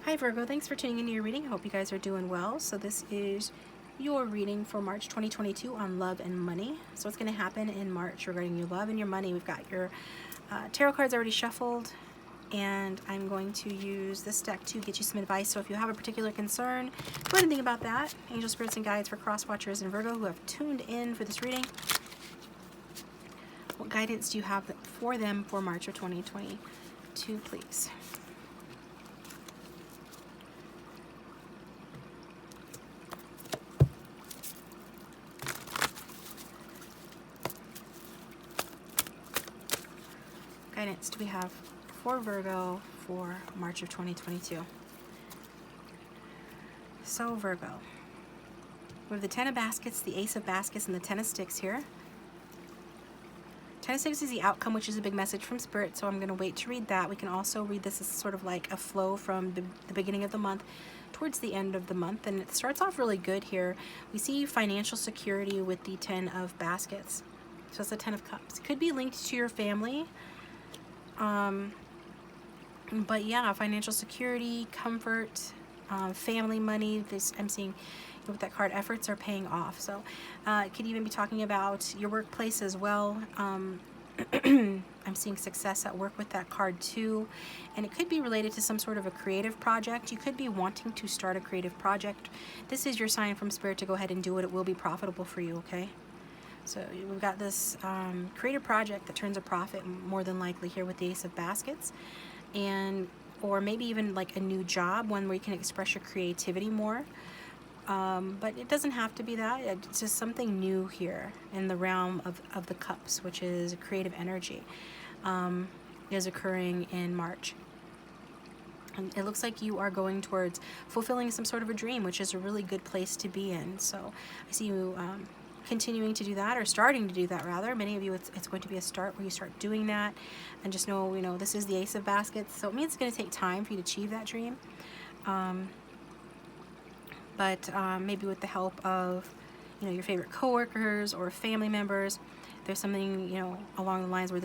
Hi Virgo, thanks for tuning into your reading. I hope you guys are doing well. So this is your reading for March 2022 on love and money. So what's going to happen in March regarding your love and your money? We've got your tarot cards already shuffled, and I'm going to use this deck to get you some advice. So if you have a particular concern, go ahead and think about that. Angel spirits and guides for cross watchers and Virgo who have tuned in for this reading. What guidance do you have for them for March of 2022, please? Guidance do we have for Virgo for March of 2022? So Virgo, we have the Ten of Baskets, the Ace of Baskets, and the Ten of Sticks here. Ten of Sticks is the outcome, which is a big message from Spirit, so I'm going to wait to read that. We can also read this as sort of like a flow from the beginning of the month towards the end of the month, and it starts off really good here. We see financial security with the Ten of Baskets. So it's the Ten of Cups. It could be linked to your family. But yeah, financial security, comfort, family money. I'm seeing with that card, efforts are paying off. So it could even be talking about your workplace as well. I'm seeing success at work with that card too. And it could be related to some sort of a creative project. You could be wanting to start a creative project. This is your sign from Spirit to go ahead and do it. It will be profitable for you, okay? So we've got this creative project that turns a profit more than likely here with the Ace of Baskets, or maybe even like a new job, one where you can express your creativity more. But it doesn't have to be that. It's just something new here in the realm of the Cups, which is creative energy, is occurring in March. And it looks like you are going towards fulfilling some sort of a dream, which is a really good place to be in. So I see you continuing to do that, or starting to do that rather. Many of you, it's going to be a start where you start doing that, and just know, this is the Ace of Baskets, so it means it's going to take time for you to achieve that dream. But maybe with the help of, your favorite coworkers or family members, there's something, along the lines where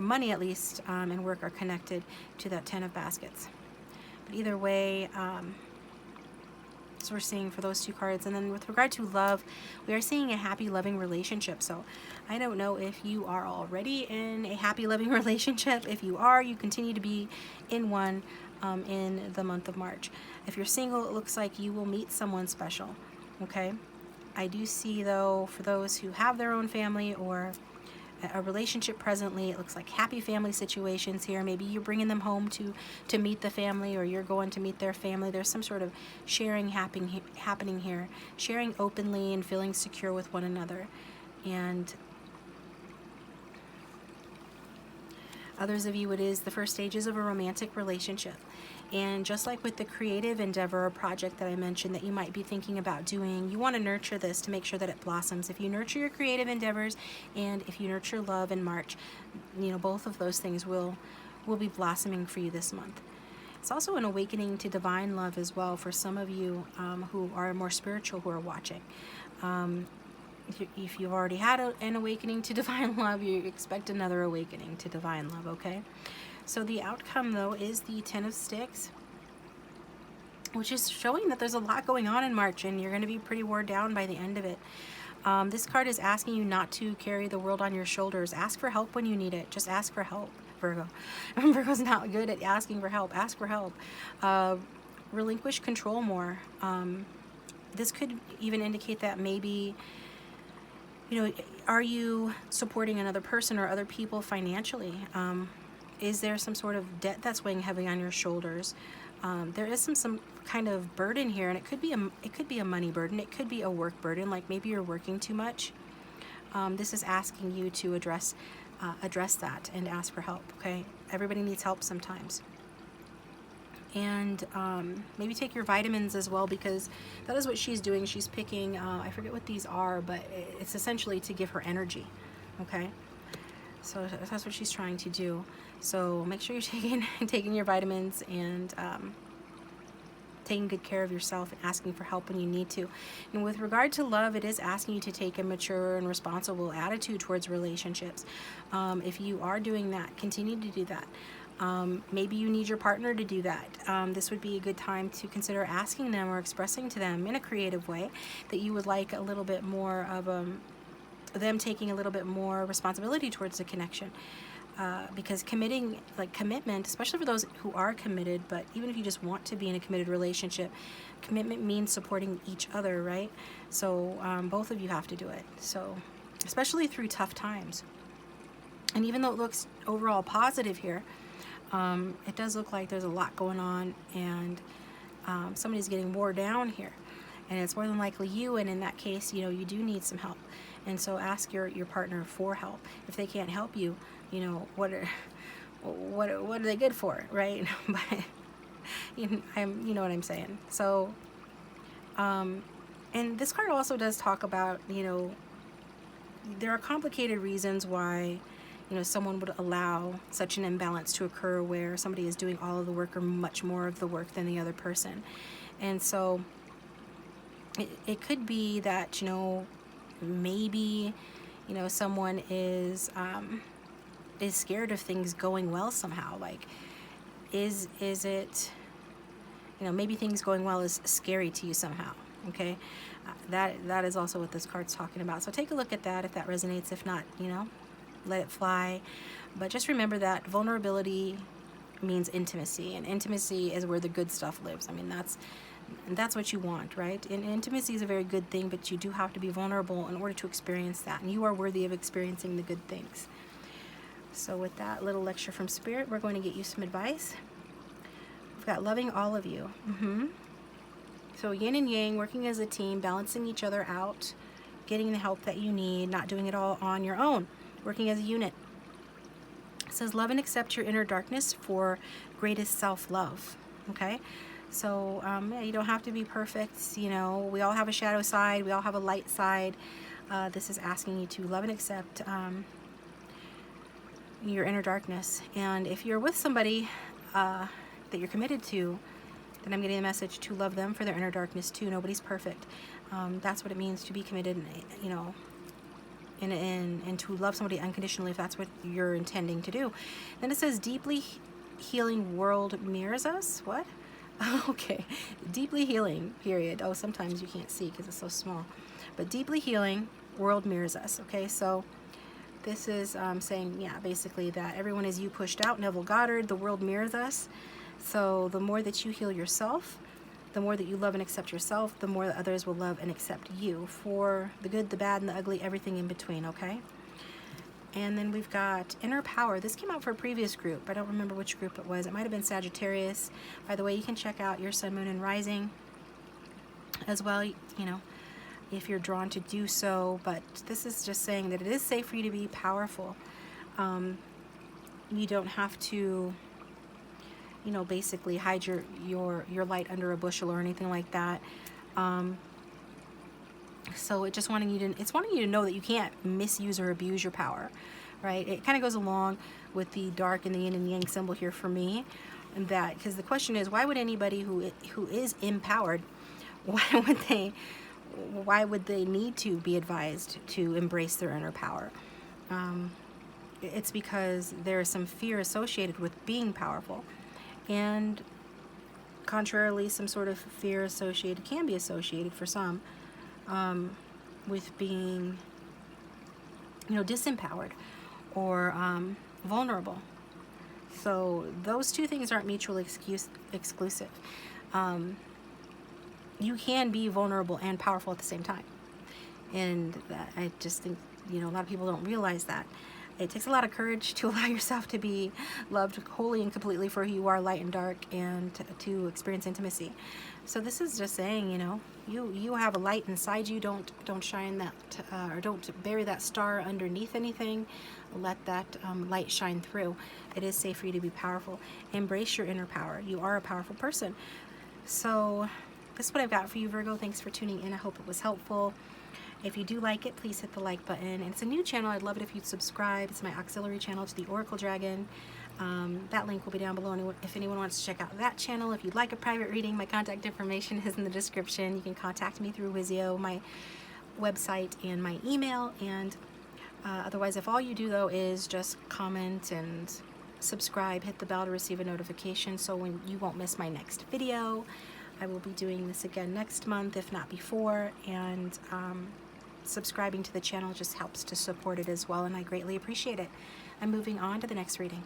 money at least and work are connected to that Ten of Baskets. But either way, so we're seeing for those two cards. And then with regard to love, we are seeing a happy, loving relationship. So I don't know if you are already in a happy, loving relationship. If you are, you continue to be in one in the month of March. If you're single, it looks like you will meet someone special, okay? I do see, though, for those who have their own family or a relationship presently, it looks like happy family situations here. Maybe you're bringing them home to meet the family, or you're going to meet their family. There's some sort of sharing happening here, sharing openly and feeling secure with one another. And others of you, it is the first stages of a romantic relationship. And just like with the creative endeavor or project that I mentioned that you might be thinking about doing, you want to nurture this to make sure that it blossoms. If you nurture your creative endeavors and if you nurture love in March, both of those things will be blossoming for you this month. It's also an awakening to divine love as well for some of you who are more spiritual, who are watching. If you've already had an awakening to divine love, you expect another awakening to divine love, okay? So the outcome, though, is the Ten of Sticks, which is showing that there's a lot going on in March, and you're going to be pretty worn down by the end of it. This card is asking you not to carry the world on your shoulders. Ask for help when you need it. Just ask for help, Virgo. Virgo's not good at asking for help. Ask for help. Relinquish control more. This could even indicate that maybe, are you supporting another person or other people financially? Is there some sort of debt that's weighing heavy on your shoulders? There is some kind of burden here, and it could be a money burden. It could be a work burden, like maybe you're working too much. This is asking you to address that and ask for help. Okay, everybody needs help sometimes. And maybe take your vitamins as well, because that is what she's doing. She's picking, I forget what these are, but it's essentially to give her energy, okay? So that's what she's trying to do. So make sure you're taking your vitamins and taking good care of yourself and asking for help when you need to. And with regard to love, it is asking you to take a mature and responsible attitude towards relationships. If you are doing that, continue to do that. Maybe you need your partner to do that. This would be a good time to consider asking them or expressing to them in a creative way that you would like a little bit more of them taking a little bit more responsibility towards the connection. Because commitment, especially for those who are committed, but even if you just want to be in a committed relationship, commitment means supporting each other, right? So both of you have to do it. So especially through tough times. And even though it looks overall positive here, it does look like there's a lot going on, and somebody's getting wore down here. And it's more than likely you, and in that case, you know, you do need some help. And so ask your partner for help. If they can't help you, you know, what are they good for, right? But you know what I'm saying. So, and this card also does talk about, you know, there are complicated reasons why, you know, someone would allow such an imbalance to occur where somebody is doing all of the work or much more of the work than the other person. And so it could be that, you know, maybe, you know, someone is scared of things going well somehow. Like, is it, you know, maybe things going well is scary to you somehow. Okay, that is also what this card's talking about. So take a look at that if that resonates. If not, you know, let it fly. But just remember that vulnerability means intimacy, and intimacy is where the good stuff lives. I mean, that's what you want, right? And intimacy is a very good thing, but you do have to be vulnerable in order to experience that, and you are worthy of experiencing the good things. So with that little lecture from Spirit, we're going to get you some advice. We've got loving all of you. So yin and yang, working as a team, balancing each other out, getting the help that you need, not doing it all on your own, working as a unit. It says love and accept your inner darkness for greatest self-love. Okay, so yeah, you don't have to be perfect. You know, we all have a shadow side, we all have a light side. This is asking you to love and accept your inner darkness. And if you're with somebody that you're committed to, then I'm getting the message to love them for their inner darkness too. Nobody's perfect. That's what it means to be committed, you know, and to love somebody unconditionally if that's what you're intending to do. Then it says deeply healing world mirrors us. What? Okay, deeply healing, period. Oh, sometimes you can't see because it's so small. But deeply healing world mirrors us. Okay, so this is saying, yeah, basically that everyone is you pushed out. Neville Goddard, the world mirrors us. So the more that you heal yourself, the more that you love and accept yourself, the more that others will love and accept you for the good, the bad, and the ugly, everything in between, okay? And then we've got inner power. This came out for a previous group. I don't remember which group it was. It might have been Sagittarius. By the way, you can check out your sun, moon, and rising as well, you know, if you're drawn to do so. But this is just saying that it is safe for you to be powerful. You don't have to, you know, basically hide your light under a bushel or anything like that. So it's wanting you to know that you can't misuse or abuse your power, right? It kind of goes along with the dark and the yin and yang symbol here for me, and that because the question is, why would anybody who is empowered, why would they need to be advised to embrace their inner power? It's because there is some fear associated with being powerful. And contrarily, some sort of fear can be associated for some with being, you know, disempowered or vulnerable. So those two things aren't mutually exclusive. You can be vulnerable and powerful at the same time. And I just think, you know, a lot of people don't realize that. It takes a lot of courage to allow yourself to be loved wholly and completely for who you are, light and dark, and to experience intimacy. So this is just saying, you know, you have a light inside you. Don't shine that, or don't bury that star underneath anything. Let that light shine through. It is safe for you to be powerful. Embrace your inner power. You are a powerful person. So this is what I've got for you, Virgo. Thanks for tuning in. I hope it was helpful. If you do like it, please hit the like button. And it's a new channel. I'd love it if you'd subscribe. It's my auxiliary channel to the Oracle Dragon. That link will be down below if anyone wants to check out that channel. If you'd like a private reading, my contact information is in the description. You can contact me through Wizio, my website, and my email. And otherwise, if all you do, though, is just comment and subscribe, hit the bell to receive a notification so when you won't miss my next video. I will be doing this again next month, if not before, and subscribing to the channel just helps to support it as well, and I greatly appreciate it. I'm moving on to the next reading.